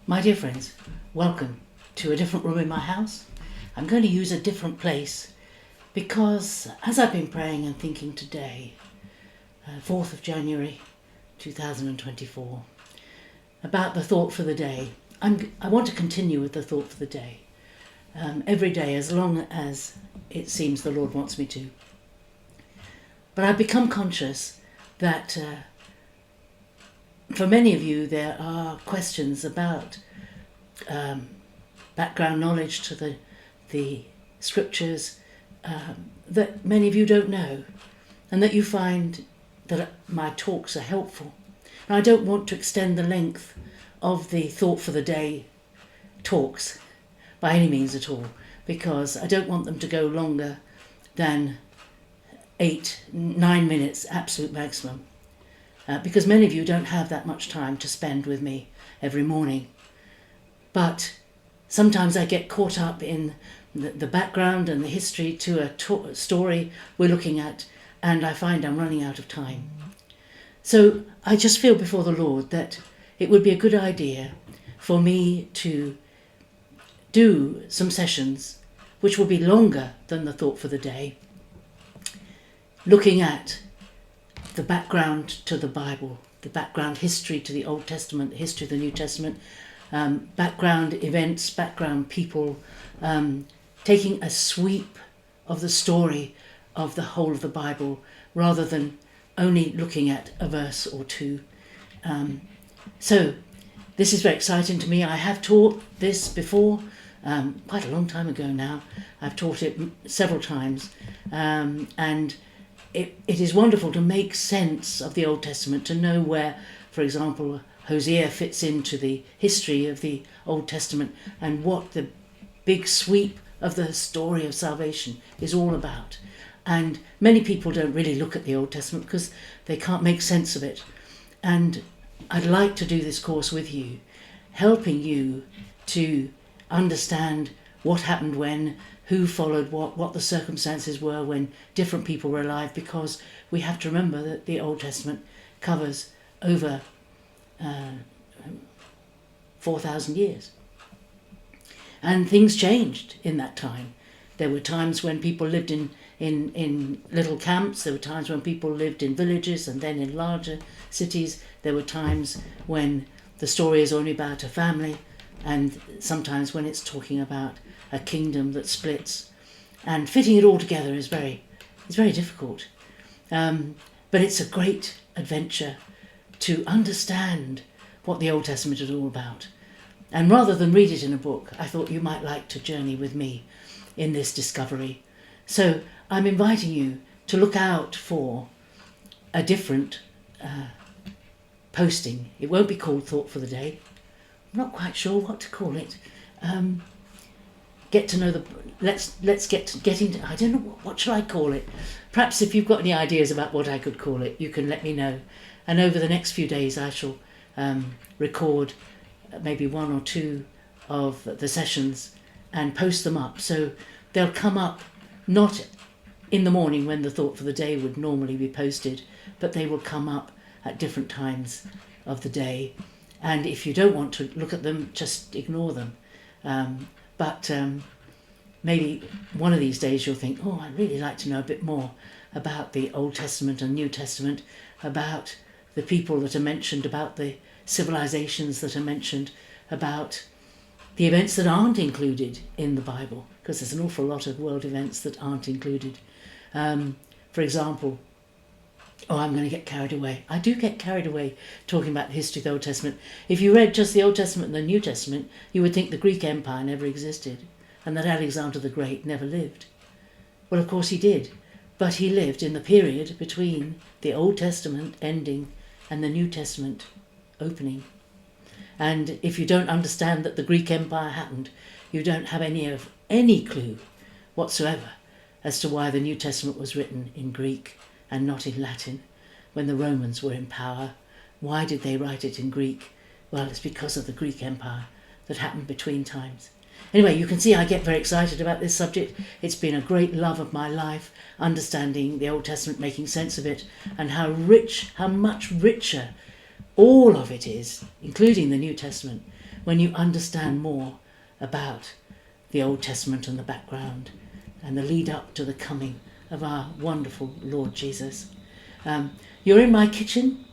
My dear friends, welcome to a different room in my house. I'm going to use a different place because as I've been praying and thinking today, 4th of January 2024, about the thought for the day, I want to continue with the thought for the day every day as long as it seems the Lord wants me to. But I've become conscious that for many of you there are questions about background knowledge to the scriptures that many of you don't know, and that you find that my talks are helpful. And I don't want to extend the length of the thought for the day talks by any means at all, because I don't want them to go longer than 8-9 minutes absolute maximum, because many of you don't have that much time to spend with me every morning. But sometimes I get caught up in the background and the history to a story we're looking at, and I find I'm running out of time. So I just feel before the Lord that it would be a good idea for me to do some sessions which will be longer than the thought for the day, looking at the background to the Bible, the background history to the Old Testament, the history of the New Testament, background events, background people, taking a sweep of the story of the whole of the Bible rather than only looking at a verse or two. So this is very exciting to me. I have taught this before, quite a long time ago now. I've taught it several times, and it is wonderful to make sense of the Old Testament, to know where, for example, Hosea fits into the history of the Old Testament and what the big sweep of the story of salvation is all about. And many people don't really look at the Old Testament because they can't make sense of it. And I'd like to do this course with you, helping you to understand what happened when, who followed what the circumstances were when different people were alive, because we have to remember that the Old Testament covers over 4,000 years. And things changed in that time. There were times when people lived in little camps. There were times when people lived in villages and then in larger cities. There were times when the story is only about a family, and sometimes when it's talking about a kingdom that splits. And fitting it all together is very difficult. But it's a great adventure to understand what the Old Testament is all about. And rather than read it in a book, I thought you might like to journey with me in this discovery. So I'm inviting you to look out for a different posting. It won't be called Thought for the Day. I'm not quite sure what to call it. Get to know let's get into, I don't know, what shall I call it? Perhaps if you've got any ideas about what I could call it, you can let me know. And over the next few days I shall record maybe one or two of the sessions and post them up. So they'll come up not in the morning when the thought for the day would normally be posted, but they will come up at different times of the day. And if you don't want to look at them, just ignore them. But maybe one of these days you'll think, oh, I'd really like to know a bit more about the Old Testament and New Testament, about the people that are mentioned, about the civilizations that are mentioned, about the events that aren't included in the Bible, because there's an awful lot of world events that aren't included. For example, I'm going to get carried away. I do get carried away talking about the history of the Old Testament. If you read just the Old Testament and the New Testament, you would think the Greek Empire never existed and that Alexander the Great never lived. Well, of course he did, but he lived in the period between the Old Testament ending and the New Testament opening. And if you don't understand that the Greek Empire happened, you don't have any clue whatsoever as to why the New Testament was written in Greek and not in Latin when the Romans were in power. Why did they write it in Greek? Well, it's because of the Greek Empire that happened between times. Anyway, you can see I get very excited about this subject. It's been a great love of my life, understanding the Old Testament, making sense of it, and how much richer all of it is, including the New Testament, when you understand more about the Old Testament and the background and the lead up to the coming of our wonderful Lord Jesus. You're in my kitchen.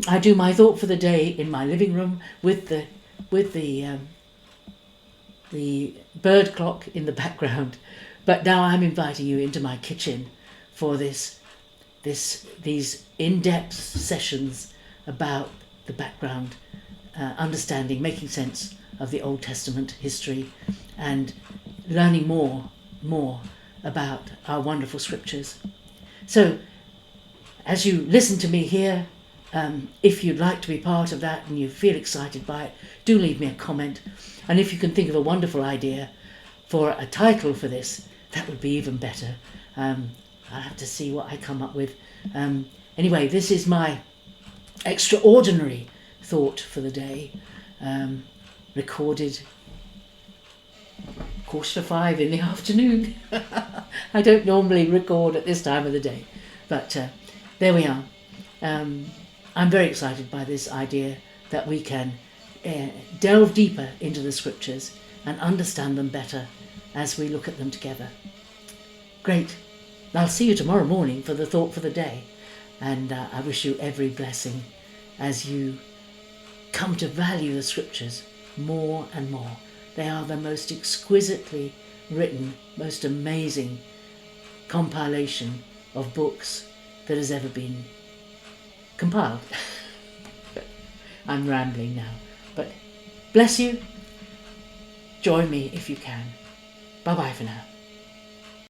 I do my thought for the day in my living room with the bird clock in the background. But now I'm inviting you into my kitchen for these in-depth sessions about the background, understanding, making sense of the Old Testament history, and learning more about our wonderful scriptures. So, as you listen to me here, if you'd like to be part of that and you feel excited by it, do leave me a comment. And if you can think of a wonderful idea for a title for this, that would be even better. I'll have to see what I come up with. Anyway, this is my extraordinary thought for the day, recorded 4:45 in the afternoon. I don't normally record at this time of the day, but there we are. I'm very excited by this idea that we can delve deeper into the scriptures and understand them better as we look at them together. Great. I'll see you tomorrow morning for the thought for the day, and I wish you every blessing as you come to value the scriptures more and more. They are the most exquisitely written, most amazing compilation of books that has ever been compiled. I'm rambling now, but bless you. Join me if you can. Bye-bye for now.